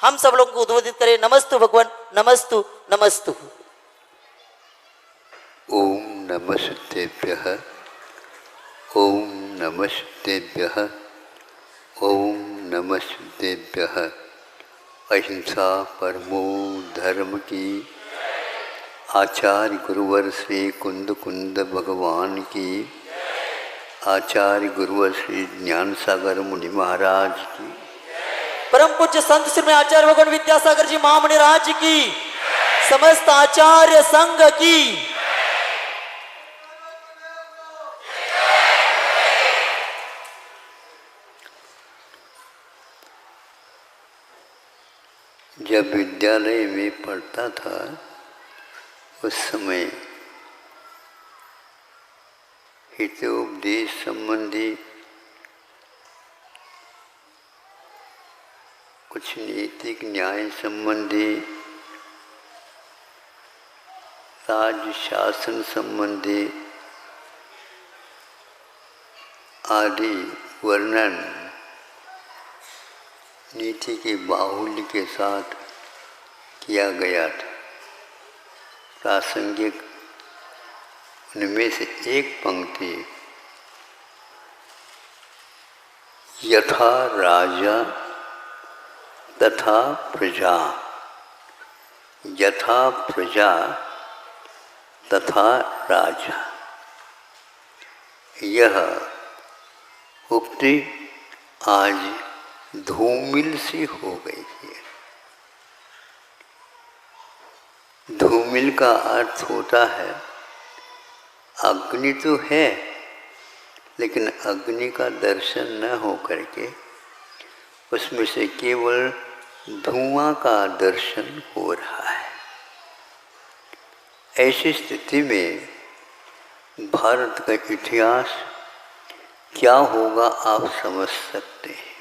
हम सब लोगों को उद्बोधित करें। नमस्तु भगवान, नमस्तु नमस्तु। ओम नमस्तेभ्यः, ओम नमस्तेभ्यः, ओम नमस्तेभ्यः। अहिंसा परमो धर्म की, आचार्य गुरुवर श्री कुंद कुंद भगवान की, आचार्य गुरुवर श्री ज्ञान सागर मुनि महाराज की, परम पूज्य संत श्री आचार्य भगवान विद्यासागर जी महामुनि राज की, समस्त आचार्य संघ की। जब विद्यालय में पढ़ता था उस समय हितोपदेश संबंधी कुछ नैतिक न्याय संबंधी, राज्य शासन संबंधी आदि वर्णन नीति के बाहुल्य के साथ किया गया था। प्रासंगिक उनमें से एक पंक्ति, यथा राजा तथा प्रजा, यथा प्रजा तथा राजा, यह उक्ति आज धूमिल सी हो गई है। धूमिल का अर्थ होता है अग्नि तो है, लेकिन अग्नि का दर्शन न हो करके उसमें से केवल धुआं का दर्शन हो रहा है। ऐसी स्थिति में भारत का इतिहास क्या होगा आप समझ सकते हैं।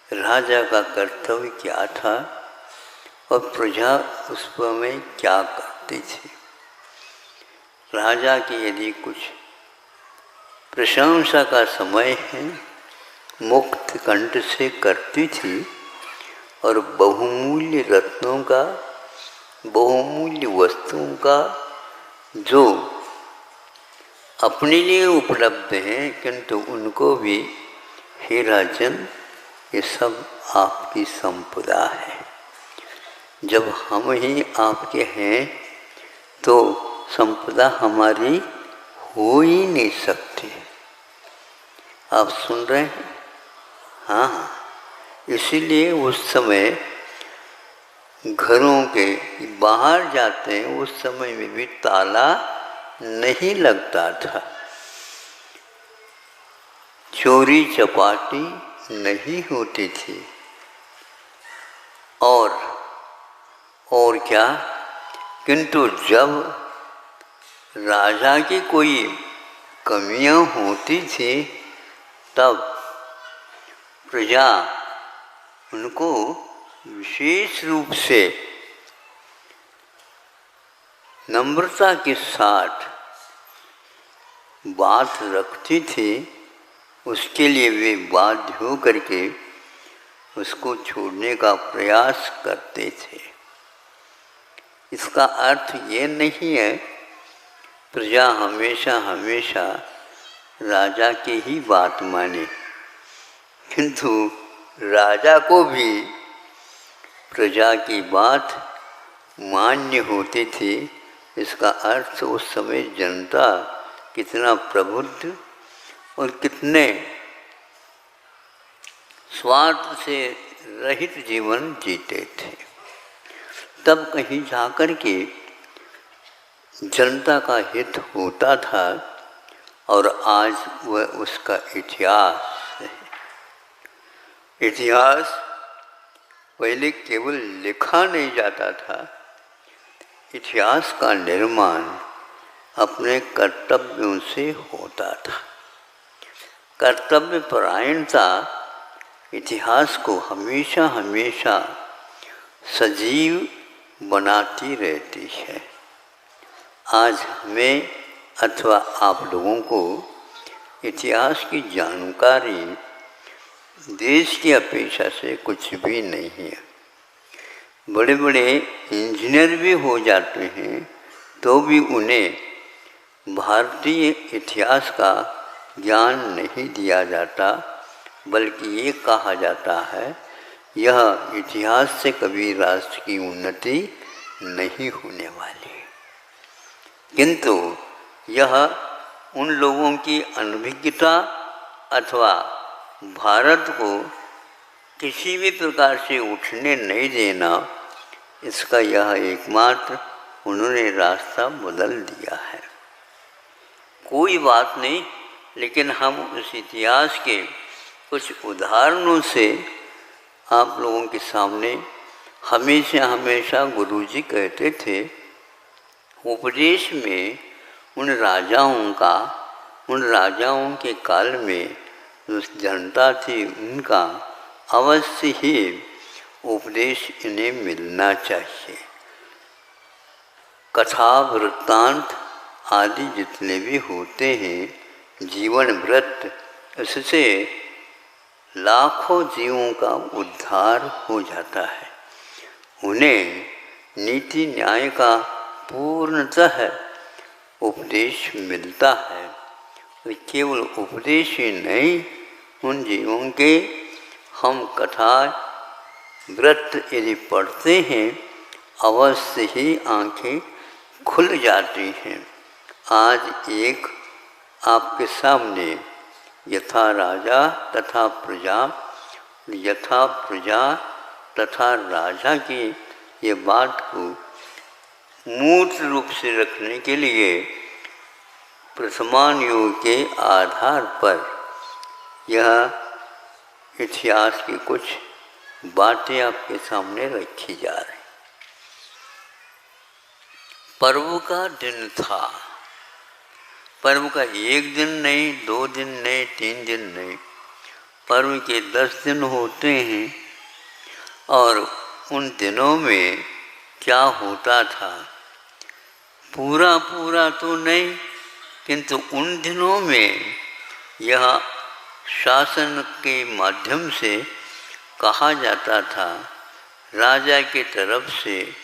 राजा का कर्तव्य क्या था और प्रजा उस में क्या करती थी। राजा की यदि कुछ प्रशंसा का समय है, मुक्त कंठ से करती थी और बहुमूल्य रत्नों का, बहुमूल्य वस्तुओं का जो अपने लिए उपलब्ध हैं, किंतु उनको भी हे राजन ये सब आपकी संपदा है, जब हम ही आपके हैं तो संपदा हमारी हो ही नहीं सकती। आप सुन रहे हैं? हाँ, इसीलिए उस समय घरों के बाहर जाते हैं उस समय में भी ताला नहीं लगता था, चोरी चपाटी नहीं होती थी। और क्या, किंतु जब राजा की कोई कमियां होती थी तब प्रजा उनको विशेष रूप से नम्रता के साथ बात रखती थी। उसके लिए वे बाध्य हो करके उसको छोड़ने का प्रयास करते थे। इसका अर्थ ये नहीं है प्रजा हमेशा हमेशा राजा की ही बात माने, किंतु राजा को भी प्रजा की बात मान्य होती थी। इसका अर्थ उस समय जनता कितना प्रबुद्ध और कितने स्वार्थ से रहित जीवन जीते थे। तब कहीं जाकर के जनता का हित होता था और आज वह उसका इतिहास है। इतिहास पहले केवल लिखा नहीं जाता था, इतिहास का निर्माण अपने कर्तव्यों से होता था। कर्तव्य परायणता इतिहास को हमेशा हमेशा सजीव बनाती रहती है। आज हमें अथवा आप लोगों को इतिहास की जानकारी देश की अपेक्षा से कुछ भी नहीं है। बड़े बड़े इंजीनियर भी हो जाते हैं तो भी उन्हें भारतीय इतिहास का ज्ञान नहीं दिया जाता, बल्कि ये कहा जाता है यह इतिहास से कभी राष्ट्र की उन्नति नहीं होने वाली। किंतु यह उन लोगों की अनभिज्ञता अथवा भारत को किसी भी प्रकार से उठने नहीं देना, इसका यह एकमात्र उन्होंने रास्ता बदल दिया है। कोई बात नहीं, लेकिन हम उस इतिहास के कुछ उदाहरणों से आप लोगों के सामने हमेशा गुरुजी कहते थे, उपदेश में उन राजाओं के काल में जो जनता थी उनका अवश्य ही उपदेश इन्हें मिलना चाहिए। कथा वृत्तांत आदि जितने भी होते हैं, जीवन व्रत, इससे लाखों जीवों का उद्धार हो जाता है। उन्हें नीति न्याय का पूर्णतः उपदेश मिलता है। तो केवल उपदेश ही नहीं, उन जीवों के हम कथा व्रत यदि पढ़ते हैं, अवश्य ही आंखें खुल जाती हैं। आज एक आपके सामने यथा राजा तथा प्रजा तथा राजा की ये बात को मूर्त रूप से रखने के लिए प्रथमान युग के आधार पर यह इतिहास की कुछ बातें आपके सामने रखी जा रही। पर्व का दिन था। पर्व का एक दिन नहीं, 2 दिन नहीं, 3 दिन नहीं, पर्व के 10 दिन होते हैं। और उन दिनों में क्या होता था, पूरा तो नहीं, किंतु उन दिनों में यह शासन के माध्यम से कहा जाता था, राजा के तरफ से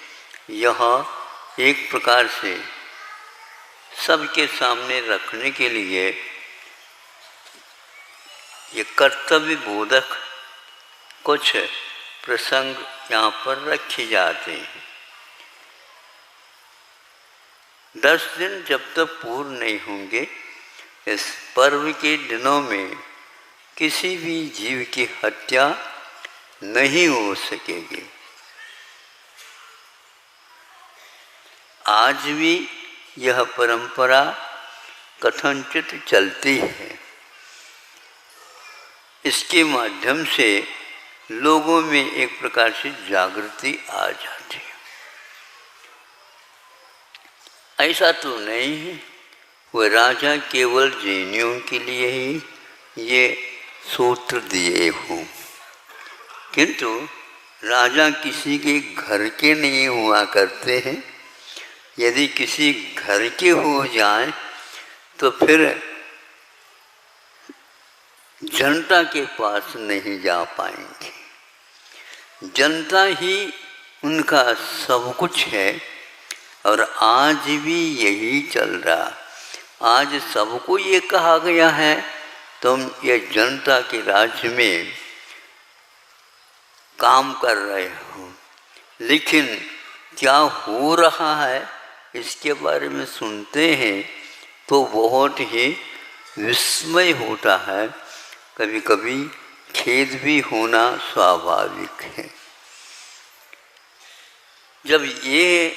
यह एक प्रकार से सबके सामने रखने के लिए ये कर्तव्य बोधक कुछ प्रसंग यहाँ पर रखे जाते हैं। 10 दिन जब तक पूर्ण नहीं होंगे, इस पर्व के दिनों में किसी भी जीव की हत्या नहीं हो सकेगी। आज भी यह परंपरा कथनचित चलती है। इसके माध्यम से लोगों में एक प्रकार से जागृति आ जाती है। ऐसा तो नहीं है वह राजा केवल जैनियों के लिए ही ये सूत्र दिए हों, किंतु राजा किसी के घर के नहीं हुआ करते हैं। यदि किसी घर के हो जाए तो फिर जनता के पास नहीं जा पाएंगे। जनता ही उनका सब कुछ है और आज भी यही चल रहा। आज सबको ये कहा गया है तुम ये जनता के राज्य में काम कर रहे हो, लेकिन क्या हो रहा है इसके बारे में सुनते हैं तो बहुत ही विस्मय होता है। कभी कभी खेद भी होना स्वाभाविक है। जब ये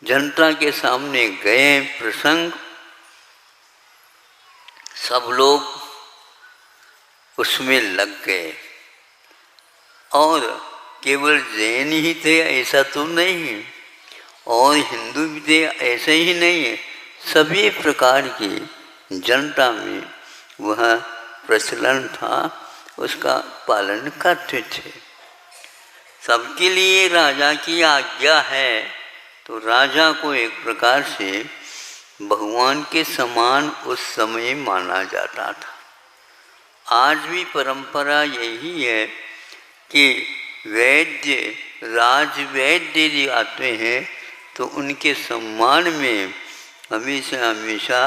जनता के सामने गए प्रसंग, सब लोग उसमें लग गए। और केवल जैन ही थे ऐसा तो नहीं है, और हिंदू भी थे ऐसा ही नहीं है। सभी प्रकार की जनता में वह प्रचलन था, उसका पालन करते थे। सबके लिए राजा की आज्ञा है, तो राजा को एक प्रकार से भगवान के समान उस समय माना जाता था। आज भी परंपरा यही है कि वैद्य राजवैद्य यदि आते हैं तो उनके सम्मान में हमेशा हमेशा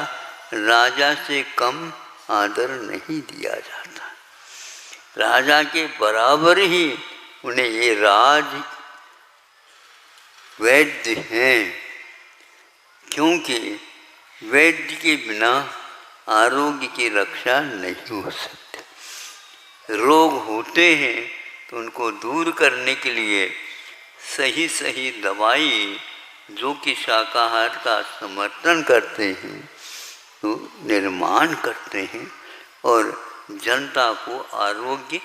राजा से कम आदर नहीं दिया जाता। राजा के बराबर ही उन्हें ये राज वैद्य हैं, क्योंकि वैद्य के बिना आरोग्य की रक्षा नहीं हो सकती। रोग होते हैं तो उनको दूर करने के लिए सही सही दवाई जो कि शाकाहार का समर्थन करते हैं तो निर्माण करते हैं और जनता को आरोग्य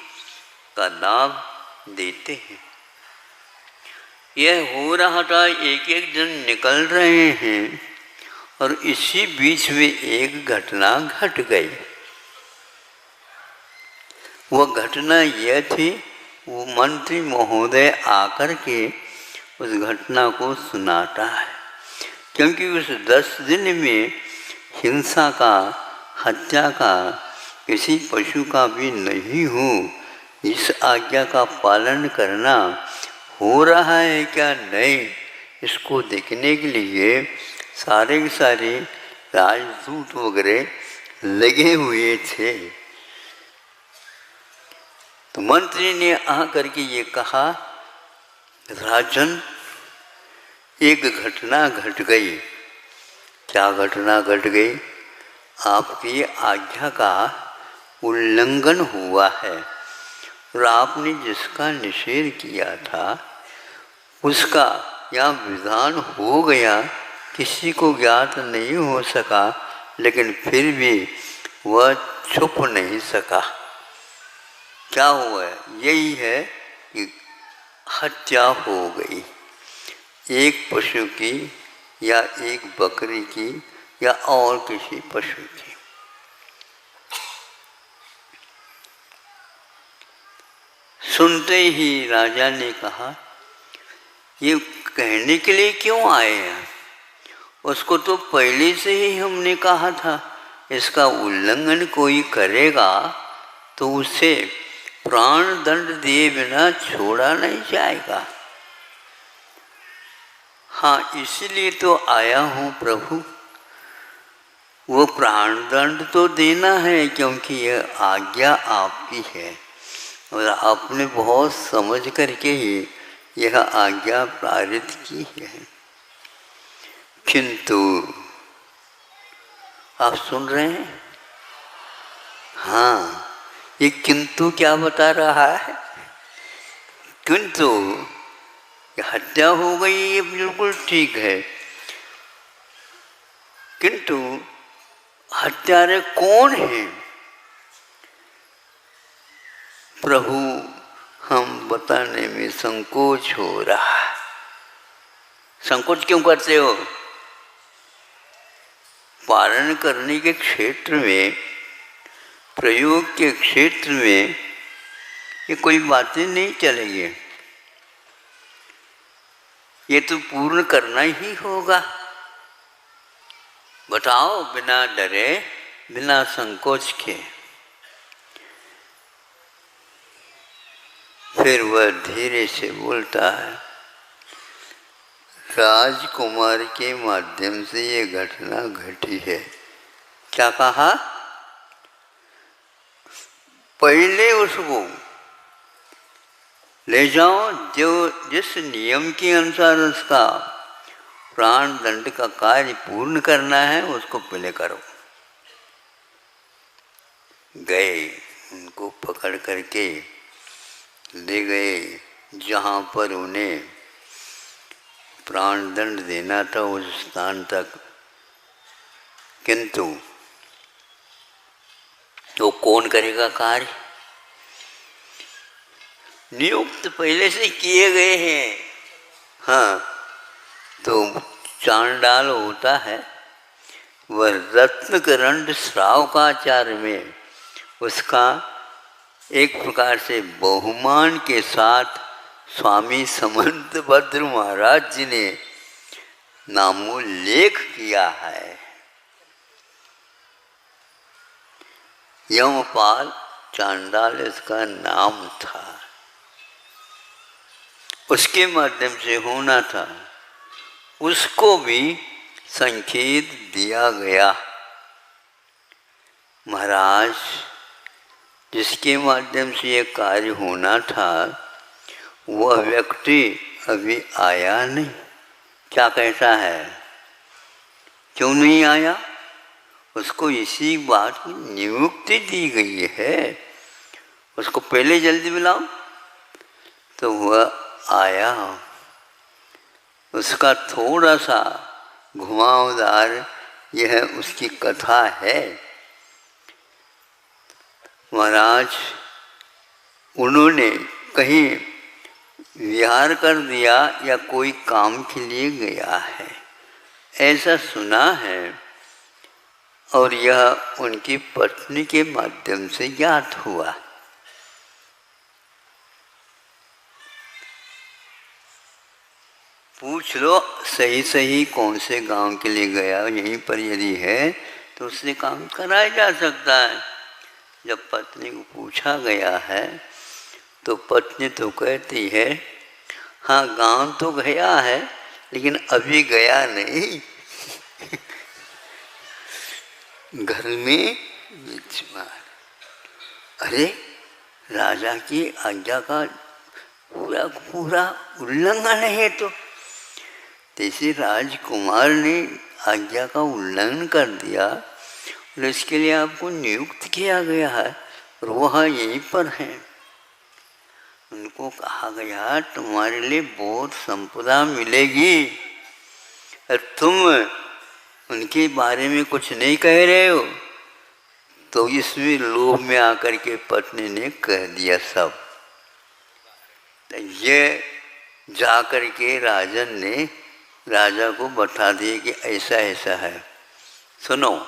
का लाभ देते हैं। यह हो रहा था, एक एक दिन निकल रहे हैं और इसी बीच में एक घटना घट गई। वह घटना यह थी, वो मंत्री महोदय आकर के उस घटना को सुनाता है, क्योंकि उस 10 दिन में हिंसा का, हत्या का किसी पशु का भी नहीं हो, इस आज्ञा का पालन करना हो रहा है क्या नहीं, इसको देखने के लिए सारे के सारे राजदूत वगैरह लगे हुए थे। तो मंत्री ने आकर के ये कहा, राजन एक घटना घट गई। क्या घटना घट गई? आपकी आज्ञा का उल्लंघन हुआ है और आपने जिसका निषेध किया था उसका या विधान हो गया, किसी को ज्ञात नहीं हो सका, लेकिन फिर भी वह छुप नहीं सका। क्या हुआ? यही है कि हत्या हो गई, एक पशु की या एक बकरी की या और किसी पशु की। सुनते ही राजा ने कहा, ये कहने के लिए क्यों आए हैं? उसको तो पहले से ही हमने कहा था, इसका उल्लंघन कोई करेगा तो उसे प्राण दंड दिए बिना छोड़ा नहीं जाएगा। हाँ, इसलिए तो आया हूँ प्रभु, वो प्राण दंड तो देना है, क्योंकि यह आज्ञा आपकी है और आपने बहुत समझ करके ही यह आज्ञा पारित की है। किंतु आप सुन रहे हैं? हाँ, ये किंतु क्या बता रहा है? किंतु हत्या हो गई, ये बिल्कुल ठीक है, किंतु हत्यारे कौन हैं? प्रभु, हम बताने में संकोच हो रहा है। संकोच क्यों करते हो? पालन करने के क्षेत्र में, प्रयोग के क्षेत्र में ये कोई बातें नहीं चलेगी, ये तो पूर्ण करना ही होगा। बताओ, बिना डरे, बिना संकोच के। फिर वह धीरे से बोलता है, राजकुमार के माध्यम से ये घटना घटी है। क्या कहा? पहले उसको ले जाओ, जो जिस नियम के अनुसार उसका प्राण दंड का कार्य पूर्ण करना है उसको पहले करो। गए, उनको पकड़ करके ले गए जहाँ पर उन्हें प्राण दंड देना था, उस स्थान तक। किंतु तो कौन करेगा कार्य? नियुक्त पहले से किए गए हैं। हाँ, तो चांडाल होता है, वह रत्नकरंड श्रावकाचार में उसका एक प्रकार से बहुमान के साथ स्वामी समंत भद्र महाराज जी ने नामोल्लेख किया है। यमपाल चांडाल इसका नाम था, उसके माध्यम से होना था, उसको भी संकेत दिया गया। महाराज, जिसके माध्यम से ये कार्य होना था वह व्यक्ति अभी आया नहीं। क्या कहता है, क्यों नहीं आया? उसको इसी बात की नियुक्ति दी गई है, उसको पहले जल्दी बुलाओ। तो वह आया। उसका थोड़ा सा घुमावदार यह उसकी कथा है। महाराज, उन्होंने कहीं विहार कर दिया या कोई काम के लिए गया है, ऐसा सुना है, और यह उनकी पत्नी के माध्यम से ज्ञात हुआ। पूछ लो सही सही कौन से गांव के लिए गया, यहीं पर यदि है तो उससे काम कराया जा सकता है। जब पत्नी को पूछा गया है तो पत्नी तो कहती है, हाँ गांव तो गया है लेकिन अभी गया नहीं घर में विचमार। अरे, राजा की आज्ञा का पूरा पूरा उल्लंघन है। तो जैसे राजकुमार ने आज्ञा का उल्लंघन कर दिया और इसके लिए आपको नियुक्त किया गया है और वह यहीं पर हैं। उनको कहा गया तुम्हारे लिए बहुत संपदा मिलेगी और तुम उनके बारे में कुछ नहीं कह रहे हो। तो इसमें लोभ में आकर के पत्नी ने कह दिया सब। तो ये जाकर के राजन ने राजा को बता दिया कि ऐसा ऐसा है। सुनो,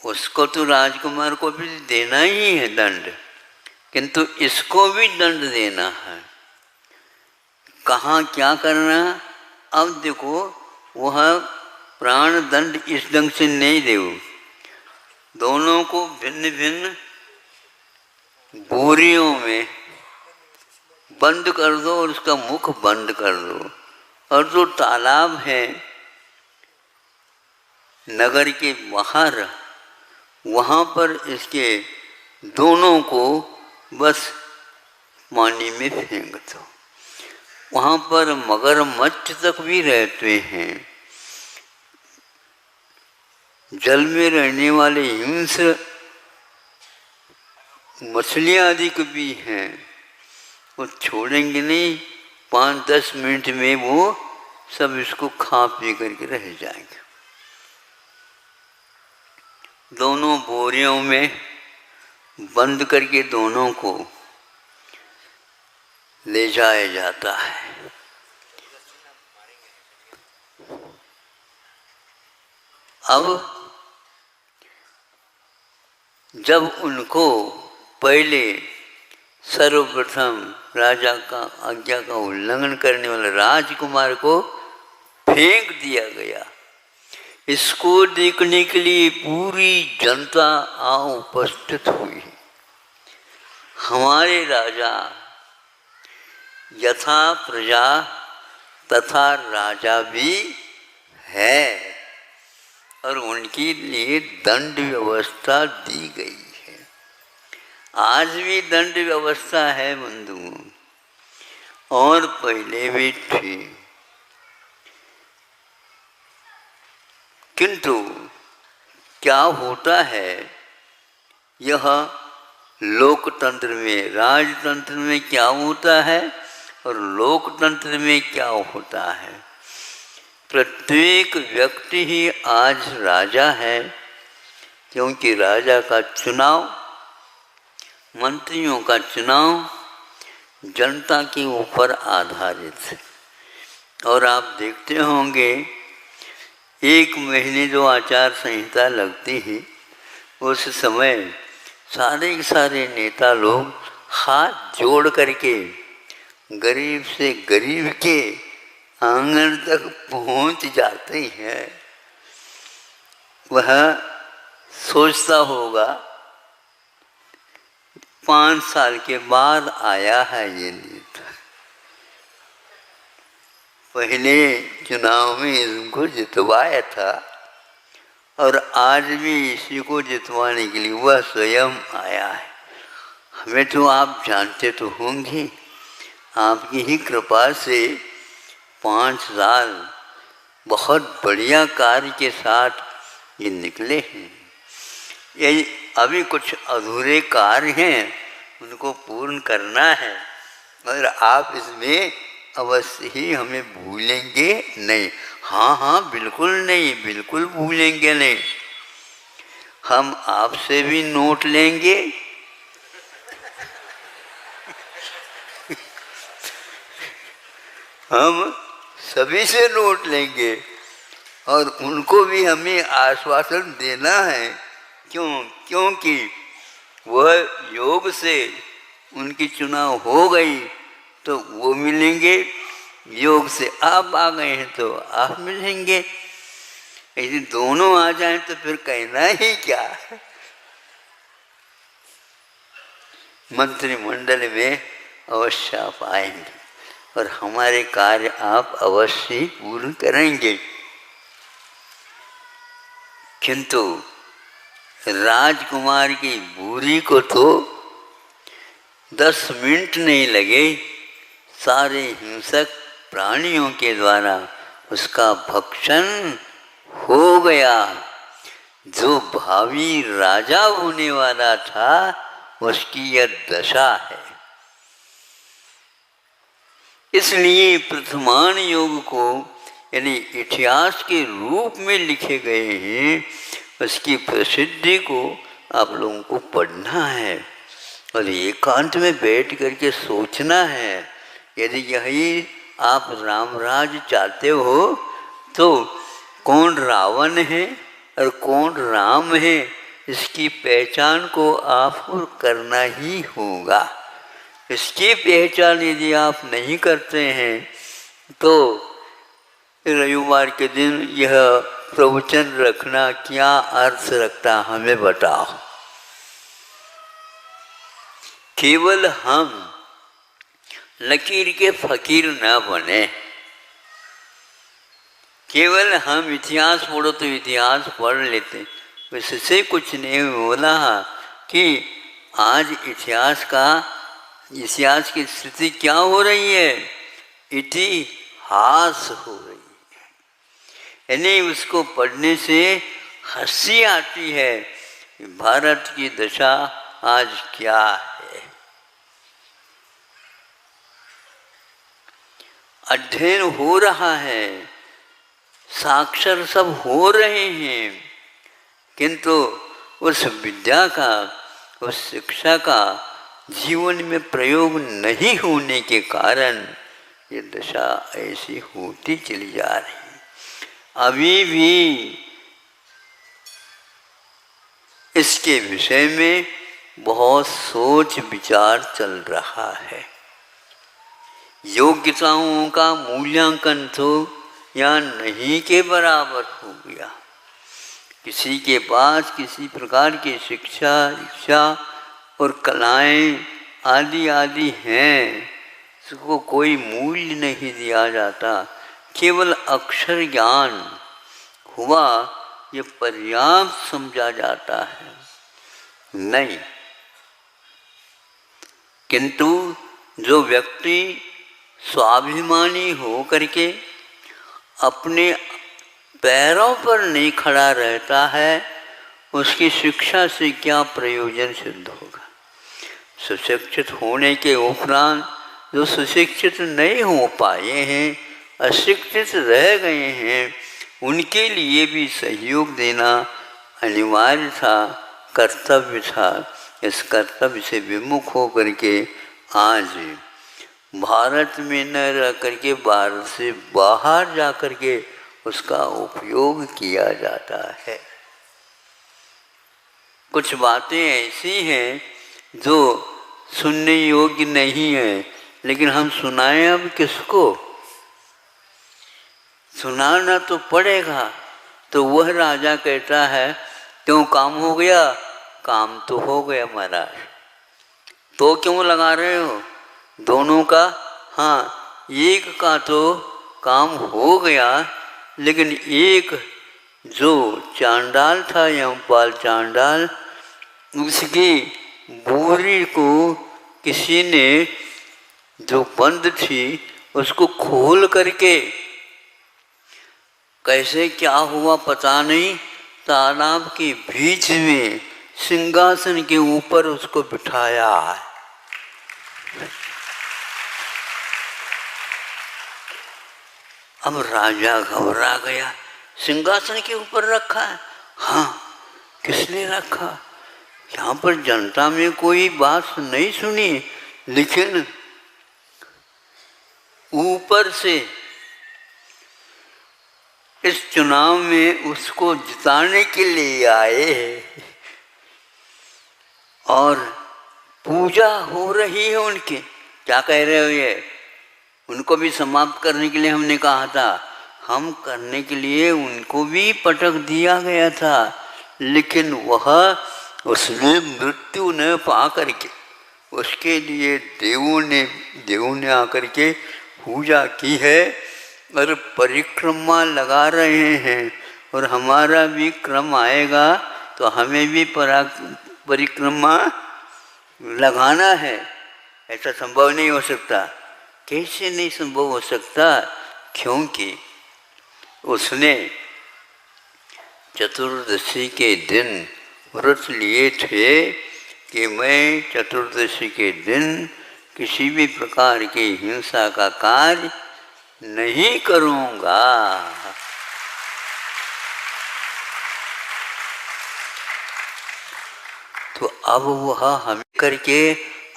उसको तो राजकुमार को भी देना ही है दंड, किंतु इसको भी दंड देना है। कहाँ क्या करना? अब देखो, वह प्राण दंड इस ढंग से नहीं दे, दोनों को भिन्न भिन्न बोरियों में बंद कर दो और उसका मुख बंद कर दो। और जो तालाब है नगर के बाहर, वहाँ पर इसके दोनों को बस पानी में फेंक दो। वहाँ पर मगरमच्छ तक भी रहते हैं, जल में रहने वाले हिंस मछलियाँ आदि भी हैं, वो छोड़ेंगे नहीं। 5-10 मिनट में वो सब इसको खा पी करके रह जाएंगे। दोनों बोरियों में बंद करके दोनों को ले जाया जाता है। अब जब उनको पहले सर्वप्रथम राजा का आज्ञा का उल्लंघन करने वाले राजकुमार को फेंक दिया गया, इसको देखने के लिए पूरी जनता आ उपस्थित हुई। हमारे राजा यथा प्रजा तथा राजा भी है और उनके लिए दंड व्यवस्था दी गई है। आज भी दंड व्यवस्था है बंधुओं, और पहले भी थी। किंतु क्या होता है, यह लोकतंत्र में, राजतंत्र में क्या होता है और लोकतंत्र में क्या होता है, प्रत्येक व्यक्ति ही आज राजा है, क्योंकि राजा का चुनाव, मंत्रियों का चुनाव जनता के ऊपर आधारित है। और आप देखते होंगे 1 महीने जो आचार संहिता लगती है, उस समय सारे के सारे नेता लोग हाथ जोड़ करके गरीब से गरीब के आंगन तक पहुंच जाते हैं। वह सोचता होगा 5 साल के बाद आया है ये नेता, पहले चुनाव में इनको जितवाया था और आज भी इसी को जितवाने के लिए वह स्वयं आया है। हमें तो आप जानते तो होंगे, आपकी ही कृपा से 5 साल बहुत बढ़िया कार्य के साथ ये निकले हैं। ये अभी कुछ अधूरे कार्य हैं, उनको पूर्ण करना है, मगर आप इसमें अवश्य ही हमें भूलेंगे नहीं। हाँ हाँ, बिल्कुल नहीं, बिल्कुल भूलेंगे नहीं। हम आपसे भी नोट लेंगे हम सभी से नोट लेंगे और उनको भी हमें आश्वासन देना है। क्योंकि वह योग से उनकी चुनाव हो गई तो वो मिलेंगे, योग से आप आ गए हैं तो आप मिलेंगे। यदि दोनों आ जाएं तो फिर कहना ही क्या। मंत्रिमंडल में अवश्य आप आएंगे और हमारे कार्य आप अवश्य पूर्ण करेंगे। किंतु राजकुमार की बूरी को तो 10 मिनट नहीं लगे, सारे हिंसक प्राणियों के द्वारा उसका भक्षण हो गया। जो भावी राजा होने वाला था उसकी यह दशा है। इसलिए प्रथमान योग को यानी इतिहास के रूप में लिखे गए हैं, उसकी प्रसिद्धि को आप लोगों को पढ़ना है और एकांत में बैठ करके सोचना है। यदि यही आप रामराज चाहते हो तो कौन रावण है और कौन राम है, इसकी पहचान को आपको करना ही होगा। इसकी पहचान यदि आप नहीं करते हैं तो रविवार के दिन यह प्रवचन रखना क्या अर्थ रखता, हमें बताओ। केवल हम लकीर के फकीर न बने, केवल हम इतिहास पढ़ो तो इतिहास पढ़ लेते, इससे कुछ नहीं बोला कि आज इतिहास की स्थिति क्या हो रही है, इतिहास हो रही है। यानी उसको पढ़ने से हंसी आती है कि भारत की दशा आज क्या है। अध्ययन हो रहा है, साक्षर सब हो रहे हैं, किंतु उस विद्या का, उस शिक्षा का जीवन में प्रयोग नहीं होने के कारण ये दशा ऐसी होती चली जा रही है। अभी भी इसके विषय में बहुत सोच विचार चल रहा है। योग्यताओं का मूल्यांकन तो या नहीं के बराबर हो गया। किसी के पास किसी प्रकार की शिक्षा, इच्छा और कलाएं आदि आदि हैं, उसको कोई मूल्य नहीं दिया जाता। केवल अक्षर ज्ञान हुआ ये पर्याप्त समझा जाता है, नहीं। किंतु जो व्यक्ति स्वाभिमानी हो करके अपने पैरों पर नहीं खड़ा रहता है, उसकी शिक्षा से क्या प्रयोजन सिद्ध होगा। सुशिक्षित होने के उपरांत जो सुशिक्षित नहीं हो पाए हैं, अशिक्षित रह गए हैं, उनके लिए भी सहयोग देना अनिवार्य था, कर्तव्य था। इस कर्तव्य से विमुख हो करके आज भारत में न रह करके भारत से बाहर जा करके उसका उपयोग किया जाता है। कुछ बातें ऐसी हैं जो सुनने योग्य नहीं है, लेकिन हम सुनाएं अब किसको? सुनाना तो पड़ेगा। तो वह राजा कहता है क्यों काम हो गया? काम तो हो गया महाराज, तो क्यों लगा रहे हो? दोनों का, हाँ एक का तो काम हो गया, लेकिन एक जो चांडाल था, यमपाल चांडाल, उसकी बोरी को किसी ने जो बंद थी उसको खोल करके, कैसे क्या हुआ पता नहीं, तालाब के बीच में सिंहासन के ऊपर उसको बिठाया है। अब राजा घबरा गया, सिंहासन के ऊपर रखा है? हाँ, किसने रखा? यहाँ पर जनता में कोई बात नहीं सुनी, लेकिन ऊपर से इस चुनाव में उसको जिताने के लिए आए और पूजा हो रही है उनकी। क्या कह रहे हो ये? उनको भी समाप्त करने के लिए हमने कहा था, हम करने के लिए उनको भी पटक दिया गया था, लेकिन वह उसमें मृत्यु न पा करके उसके लिए देवों ने आकर के पूजा की है और परिक्रमा लगा रहे हैं। और हमारा भी क्रम आएगा तो हमें भी परिक्रमा लगाना है। ऐसा संभव नहीं हो सकता। कैसे नहीं संभव हो सकता? क्योंकि उसने चतुर्दशी के दिन व्रत लिए थे कि मैं चतुर्दशी के दिन किसी भी प्रकार की हिंसा का कार्य नहीं करूँगा। तो अब वह हमें करके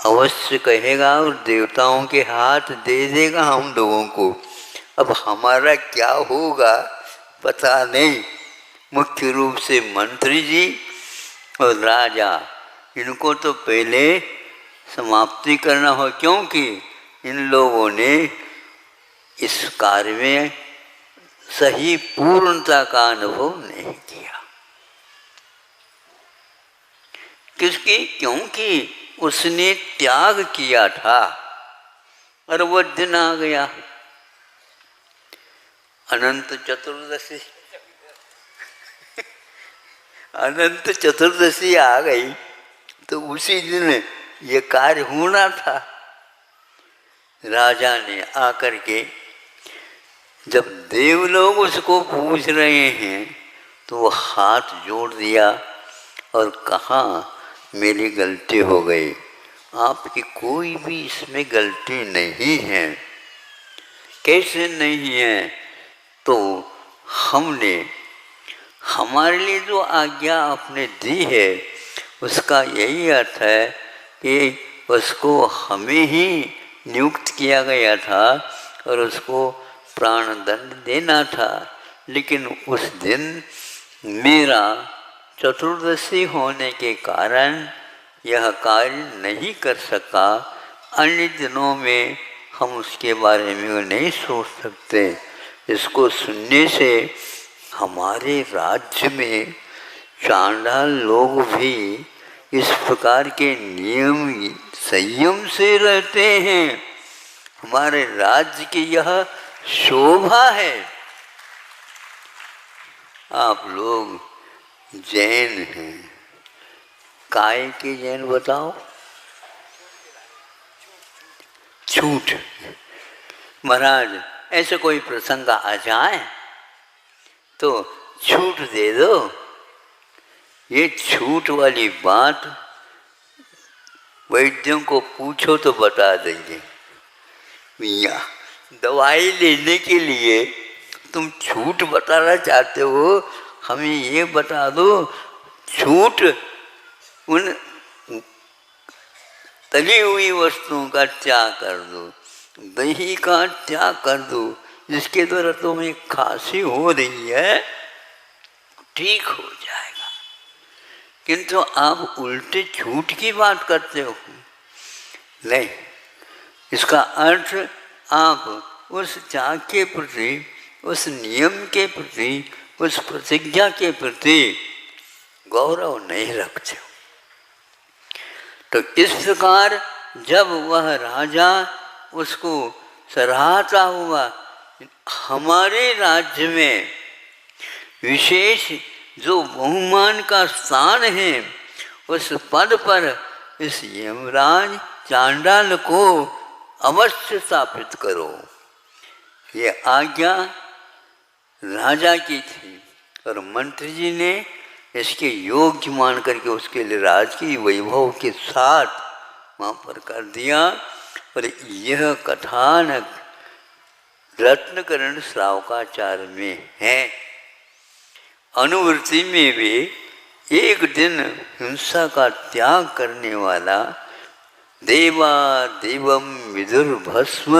अवश्य कहेगा और देवताओं के हाथ दे देगा हम लोगों को। अब हमारा क्या होगा पता नहीं। मुख्य रूप से मंत्री जी और राजा, इनको तो पहले समाप्ति करना हो, क्योंकि इन लोगों ने इस कार्य में सही पूर्णता का अनुभव नहीं किया। किसकी? क्योंकि उसने त्याग किया था और वो दिन आ गया अनंत चतुर्दशी। अनंत चतुर्दशी आ गई तो उसी दिन ये कार्य होना था। राजा ने आकर के जब देवलोग उसको पूछ रहे हैं तो वो हाथ जोड़ दिया और कहा, मेरी गलती हो गई, आपकी कोई भी इसमें गलती नहीं है। कैसे नहीं है? तो हमने हमारे लिए जो आज्ञा आपने दी है उसका यही अर्थ है कि उसको हमें ही नियुक्त किया गया था और उसको प्राण दंड देना था। लेकिन उस दिन मेरा चतुर्दशी होने के कारण यह कार्य नहीं कर सका। अन्य दिनों में हम उसके बारे में नहीं सोच सकते। इसको सुनने से हमारे राज्य में चांडाल लोग भी इस प्रकार के नियम संयम से रहते हैं। हमारे राज्य की यह शोभा है। आप लोग जैन हैं, काय के जैन बताओ? छूट। महाराज ऐसे कोई प्रसंग आ जाए तो छूट दे दो। ये छूट वाली बात वैद्यों को पूछो तो बता देंगे। भैया दवाई लेने के लिए तुम छूट बताना चाहते हो, हमें ये बता दो छूट उन तली हुई वस्तुओं का त्याग कर दो, दही का त्याग कर दो, जिसके द्वारा तुम्हें खांसी हो रही है ठीक हो जाएगा। किंतु आप उल्टे छूट की बात करते हो। नहीं, इसका अर्थ आप उस त्याग के प्रति, उस नियम के प्रति, उस प्रतिज्ञा के प्रति गौरव नहीं रखते हो। तो इस प्रकार जब वह राजा उसको सराहता हुआ, हमारे राज्य में विशेष जो बहुमान का स्थान है उस पद पर इस यमराज चांडाल को अवश्य स्थापित करो। ये आज्ञा राजा की थी और मंत्री जी ने इसके योग्य मान करके उसके लिए राजकीय वैभव के साथ वहाँ पर कर दिया। और यह कथानक रत्नकरण श्रावकाचार्य में है। अनुवृत्ति में भी एक दिन हिंसा का त्याग करने वाला देवा देवम विदुर्भस्म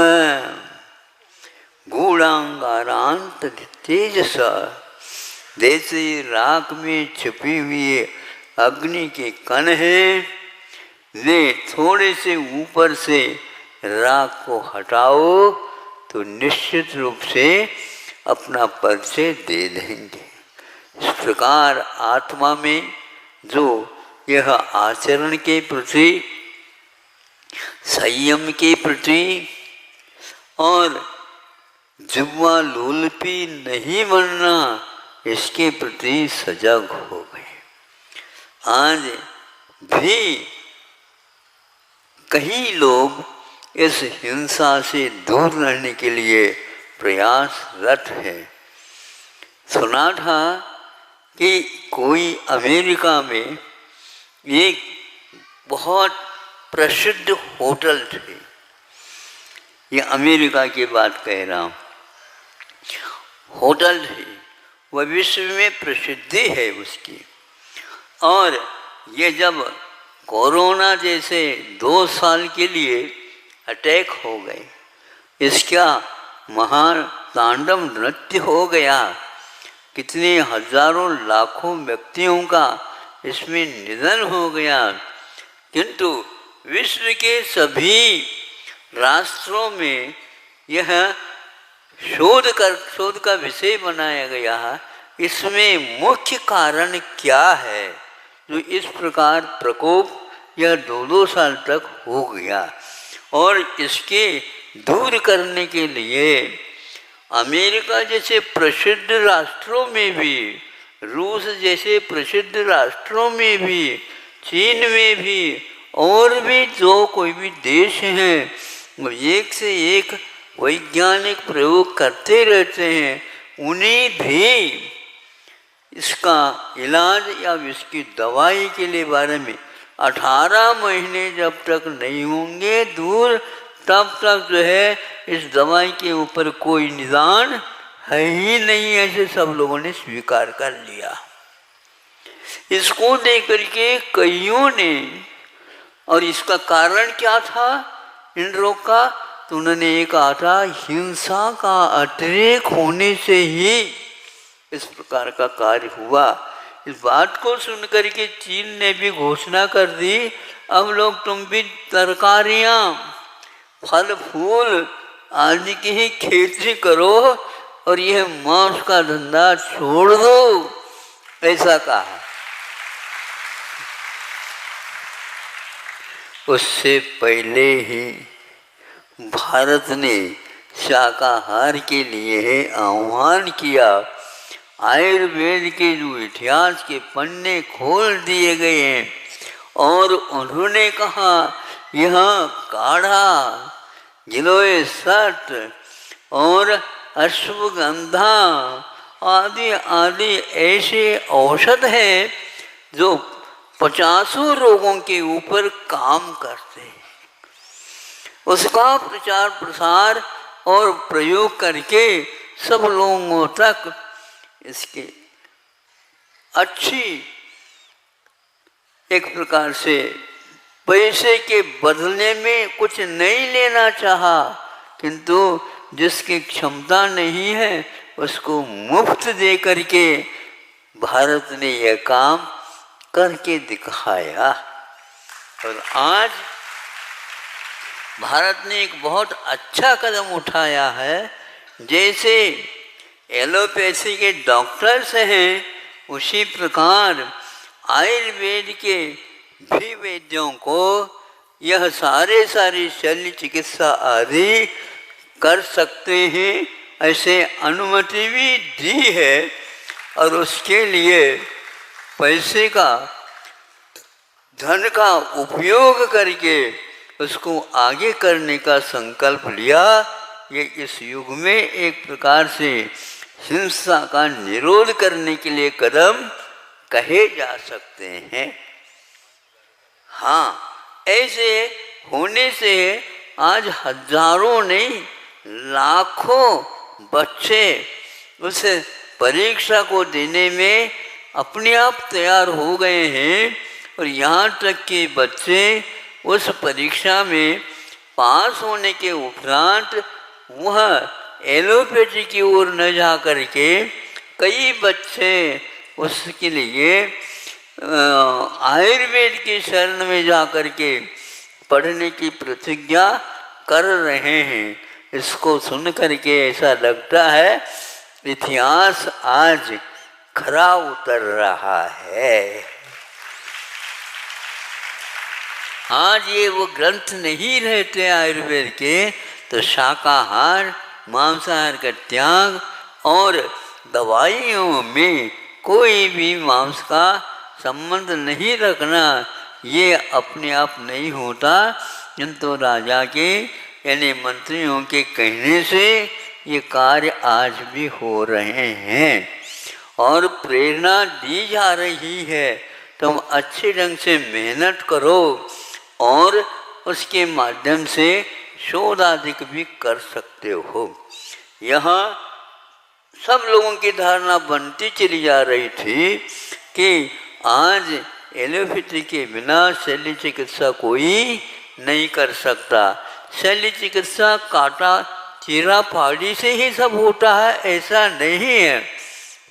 गूढ़ांगारांत तेजसा, जैसे राख में छिपी हुई अग्नि के कण हैं, वे थोड़े से ऊपर से राख को हटाओ तो निश्चित रूप से अपना परिचय दे देंगे। इस प्रकार आत्मा में जो यह आचरण के प्रति, संयम के प्रति और जिह्वा लोलपी नहीं बनना, इसके प्रति सजग हो गए। आज भी कई लोग इस हिंसा से दूर रहने के लिए प्रयासरत है। सुना था कि कोई अमेरिका में एक बहुत प्रसिद्ध होटल थे, ये अमेरिका की बात कह रहा हूँ, होटल थे, वह विश्व में प्रसिद्धि है उसकी। और ये जब कोरोना जैसे 2 साल के लिए अटैक हो गए, इसका महान तांडव नृत्य हो गया, कितने हजारों लाखों व्यक्तियों का इसमें निधन हो गया, किंतु विश्व के सभी राष्ट्रों में यह शोध का विषय बनाया गया। इसमें मुख्य कारण क्या है जो इस प्रकार प्रकोप यह 2-2 साल तक हो गया। और इसके दूर करने के लिए अमेरिका जैसे प्रसिद्ध राष्ट्रों में भी, रूस जैसे प्रसिद्ध राष्ट्रों में भी, चीन में भी और भी जो कोई भी देश हैं, वो एक से एक वैज्ञानिक प्रयोग करते रहते हैं। उन्हें भी इसका इलाज या इसकी दवाई के लिए बारे में 18 महीने जब तक नहीं होंगे दूर, तब तक जो है इस दवाई के ऊपर कोई निदान है ही नहीं, ऐसे सब लोगों ने स्वीकार कर लिया। इसको देख करके कईयों ने, और इसका कारण क्या था इन रोग का, तो उन्होंने ये कहा था हिंसा का अतिरेक होने से ही इस प्रकार का कार्य हुआ। इस बात को सुनकर के चीन ने भी घोषणा कर दी, अब लोग तुम भी तरकारियाँ, फल फूल आदि की ही खेती करो और यह मांस का धंधा छोड़ दो, ऐसा कहा। उससे पहले ही भारत ने शाकाहार के लिए आह्वान किया। आयुर्वेद के जो इतिहास के पन्ने खोल दिए गए हैं और उन्होंने कहा यह काढ़ा, गिलोय सट और अश्वगंधा आदि आदि ऐसे औषध हैं जो 50 रोगों के ऊपर काम करते हैं। उसका प्रचार प्रसार और प्रयोग करके सब लोगों तक इसके अच्छी एक प्रकार से पैसे के बदले में कुछ नहीं लेना चाहा, किंतु जिसकी क्षमता नहीं है उसको मुफ्त दे करके भारत ने यह काम करके दिखाया। और आज भारत ने एक बहुत अच्छा कदम उठाया है। जैसे एलोपैथी के डॉक्टर्स हैं, उसी प्रकार आयुर्वेद के भी वैद्यों को यह सारे शल्य चिकित्सा आदि कर सकते हैं, ऐसे अनुमति भी दी है। और उसके लिए पैसे का, धन का उपयोग करके उसको आगे करने का संकल्प लिया। ये इस युग में एक प्रकार से हिंसा का निरोध करने के लिए कदम कहे जा सकते हैं। हाँ, ऐसे होने से आज हजारों नहीं लाखों बच्चे उस परीक्षा को देने में अपने आप तैयार हो गए हैं। और यहाँ तक कि बच्चे उस परीक्षा में पास होने के उपरांत वह एलोपैथी की ओर न जा करके कई बच्चे उसके लिए आयुर्वेद की शरण में जा करके पढ़ने की प्रतिज्ञा कर रहे हैं। इसको सुन करके ऐसा लगता है इतिहास आज खरा उतर रहा है। आज ये वो ग्रंथ नहीं रहते आयुर्वेद के, तो शाकाहार, मांसाहार का त्याग और दवाइयों में कोई भी मांस का संबंध नहीं रखना, ये अपने आप नहीं होता, किंतु राजा के यानी मंत्रियों के कहने से ये कार्य आज भी हो रहे हैं और प्रेरणा दी जा रही है। तुम अच्छे ढंग से मेहनत करो और उसके माध्यम से शोध आदि भी कर सकते हो। यहाँ सब लोगों की धारणा बनती चली जा रही थी कि आज एलोपैथी के बिना शल्य चिकित्सा कोई नहीं कर सकता। शल्य चिकित्सा काटा चीरा फाड़ी से ही सब होता है, ऐसा नहीं है।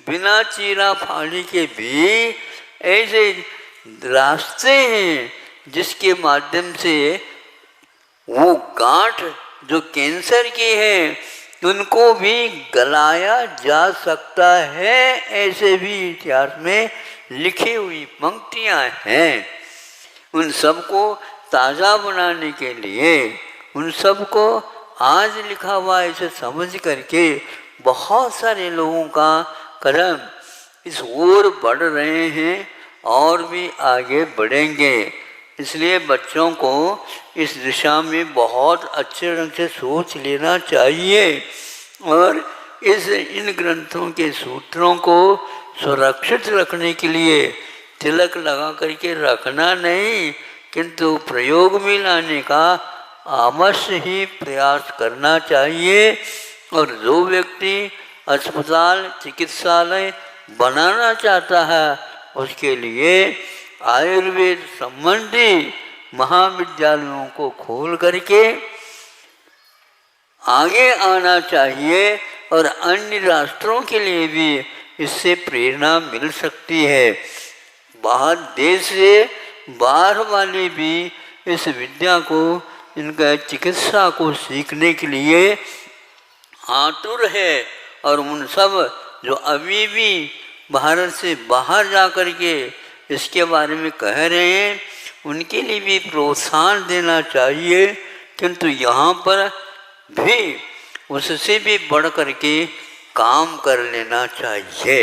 बिना चीरा फाड़ी के भी ऐसे रास्ते हैं जिसके माध्यम से वो गांठ जो कैंसर की है उनको भी गलाया जा सकता है। ऐसे भी इतिहास में लिखी हुई पंक्तियां हैं। उन सबको ताज़ा बनाने के लिए उन सबको आज लिखा हुआ ऐसे समझ करके बहुत सारे लोगों का कदम इस ओर बढ़ रहे हैं और भी आगे बढ़ेंगे। इसलिए बच्चों को इस दिशा में बहुत अच्छे ढंग से सोच लेना चाहिए और इन ग्रंथों के सूत्रों को सुरक्षित रखने के लिए तिलक लगा करके रखना नहीं, किंतु प्रयोग में लाने का अवश्य ही प्रयास करना चाहिए। और जो व्यक्ति अस्पताल चिकित्सालय बनाना चाहता है उसके लिए आयुर्वेद संबंधी महाविद्यालयों को खोल करके आगे आना चाहिए और अन्य राष्ट्रों के लिए भी इससे प्रेरणा मिल सकती है। बाहर देश से बाहर वाले भी इस विद्या को, इनका चिकित्सा को सीखने के लिए आतुर है और उन सब जो अभी भी भारत से बाहर जा कर के इसके बारे में कह रहे हैं उनके लिए भी प्रोत्साहन देना चाहिए, किंतु यहाँ पर भी उससे भी बढ़ कर के काम कर लेना चाहिए।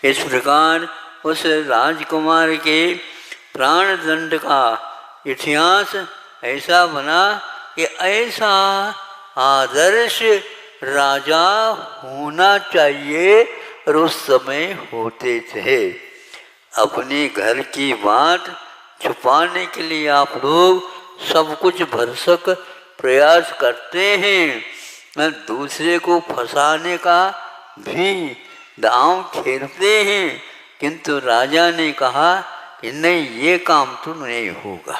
इस प्रकार उस राजकुमार के प्राणदंड का इतिहास ऐसा बना कि ऐसा आदर्श राजा होना चाहिए और उस समय होते थे। अपने घर की बात छुपाने के लिए आप लोग सब कुछ भरसक प्रयास करते हैं, दूसरे को फंसाने का भी दांव खेलते हैं, किंतु राजा ने कहा कि नहीं, ये काम तो नहीं होगा।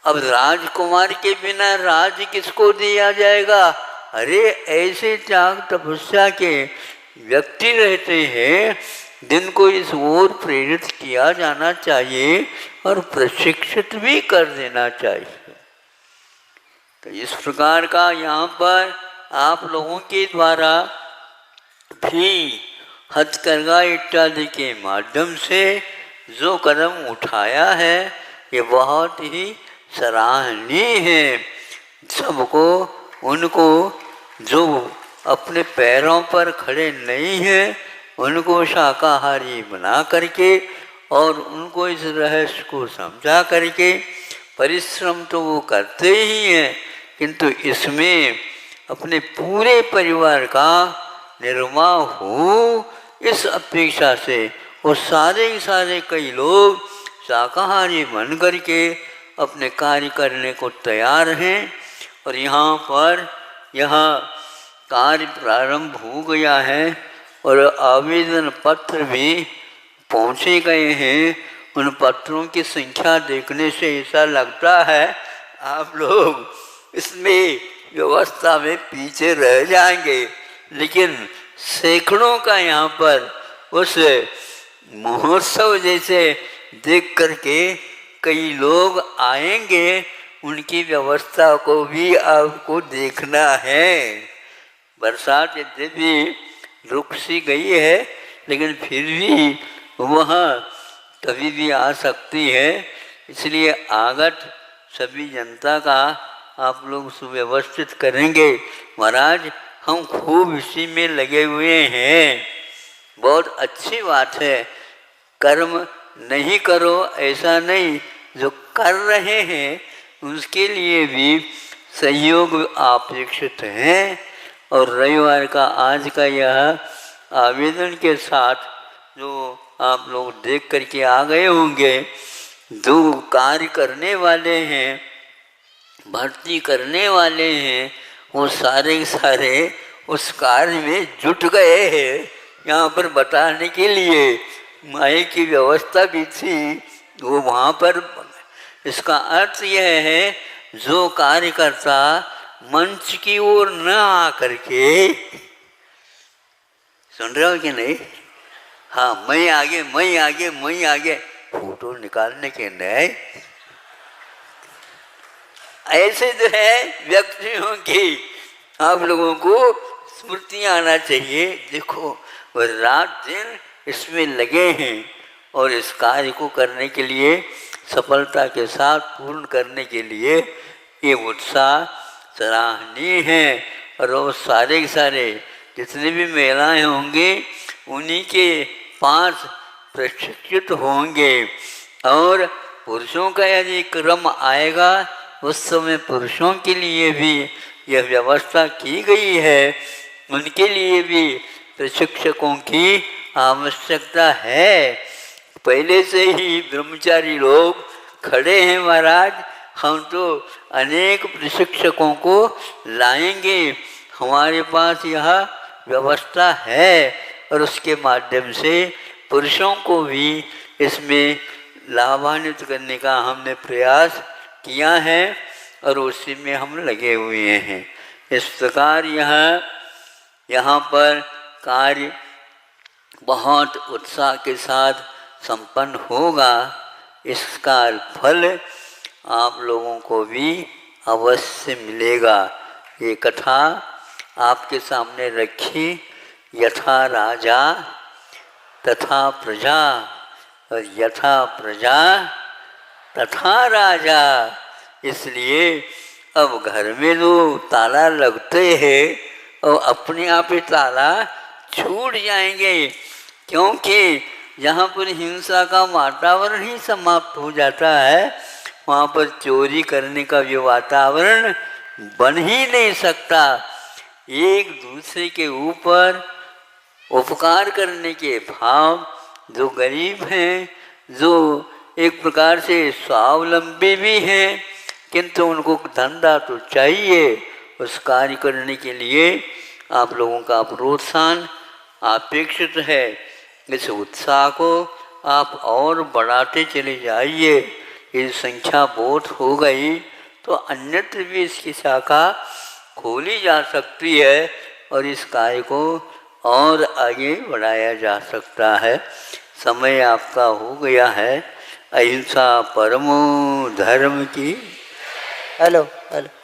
अब राजकुमार के बिना राज किसको दिया जाएगा? अरे ऐसे त्याग तपस्या के व्यक्ति रहते हैं जिनको इस ओर प्रेरित किया जाना चाहिए और प्रशिक्षित भी कर देना चाहिए। तो इस प्रकार का यहाँ पर आप लोगों के द्वारा भी हथकरघा इत्यादि के माध्यम से जो कदम उठाया है ये बहुत ही सराहनीय है। सबको उनको जो अपने पैरों पर खड़े नहीं हैं उनको शाकाहारी बना करके और उनको इस रहस्य को समझा करके परिश्रम तो वो करते ही हैं, किंतु इसमें अपने पूरे परिवार का निर्वाह हो इस अपेक्षा से वो सारे सारे कई लोग शाकाहारी बन करके अपने कार्य करने को तैयार हैं। और यहाँ पर यह कार्य प्रारंभ हो गया है और आवेदन पत्र भी पहुँचे गए हैं। उन पत्रों की संख्या देखने से ऐसा लगता है आप लोग इसमें व्यवस्था में पीछे रह जाएंगे, लेकिन सैकड़ों का यहाँ पर उस महोत्सव जैसे देख करके कई लोग आएंगे। उनकी व्यवस्था को भी आपको देखना है। बरसात यद्यपि रुक सी गई है लेकिन फिर भी वह कभी भी आ सकती है, इसलिए आगत सभी जनता का आप लोग सुव्यवस्थित करेंगे। महाराज हम खूब इसी में लगे हुए हैं, बहुत अच्छी बात है। कर्म नहीं करो ऐसा नहीं, जो कर रहे हैं उसके लिए भी सहयोग अपेक्षित है। और रविवार का आज का यह आवेदन के साथ जो आप लोग देख करके आ गए होंगे, जो कार्य करने वाले हैं, भर्ती करने वाले हैं, वो सारे सारे उस कार्य में जुट गए हैं। यहाँ पर बताने के लिए माई की व्यवस्था भी थी, वो वहाँ पर। इसका अर्थ यह है जो कार्यकर्ता मंच की ओर न आकर के, सुन रहे हो कि नहीं, हाँ मैं आगे मैं आगे मैं आगे फोटो निकालने के नहीं, ऐसे जो है व्यक्तियों की आप लोगों को स्मृति आना चाहिए। देखो वो रात दिन इसमें लगे हैं और इस कार्य को करने के लिए, सफलता के साथ पूर्ण करने के लिए ये उत्साह सराहनीय है। और वो सारे सारे जितने भी महिलाएं होंगे उन्हीं के 5 प्रशिक्षित होंगे। और पुरुषों का यदि क्रम आएगा उस समय पुरुषों के लिए भी यह व्यवस्था की गई है, उनके लिए भी प्रशिक्षकों की आवश्यकता है। पहले से ही ब्रह्मचारी लोग खड़े हैं महाराज, हम तो अनेक प्रशिक्षकों को लाएंगे, हमारे पास यह व्यवस्था है। और उसके माध्यम से पुरुषों को भी इसमें लाभान्वित करने का हमने प्रयास किया है और उसी में हम लगे हुए हैं। इस प्रकार यहाँ पर कार्य बहुत उत्साह के साथ संपन्न होगा। इसका फल आप लोगों को भी अवश्य मिलेगा। ये कथा आपके सामने रखी, यथा राजा तथा प्रजा और यथा प्रजा तथा राजा। इसलिए अब घर में जो ताला लगते हैं और अपने आप ही ताला छूट जाएंगे, क्योंकि जहाँ पर हिंसा का वातावरण ही समाप्त हो जाता है वहाँ पर चोरी करने का भी वातावरण बन ही नहीं सकता। एक दूसरे के ऊपर उपकार करने के भाव, जो गरीब हैं, जो एक प्रकार से स्वावलंबी भी हैं, किंतु उनको धंधा तो चाहिए, उस कार्य करने के लिए आप लोगों का प्रोत्साहन अपेक्षित है। इस उत्साह को आप और बढ़ाते चले जाइए। ये संख्या बहुत हो गई तो अन्यत्र भी इसकी शाखा खोली जा सकती है और इस कार्य को और आगे बढ़ाया जा सकता है। समय आपका हो गया है। अहिंसा परमो धर्म की। Hello hello.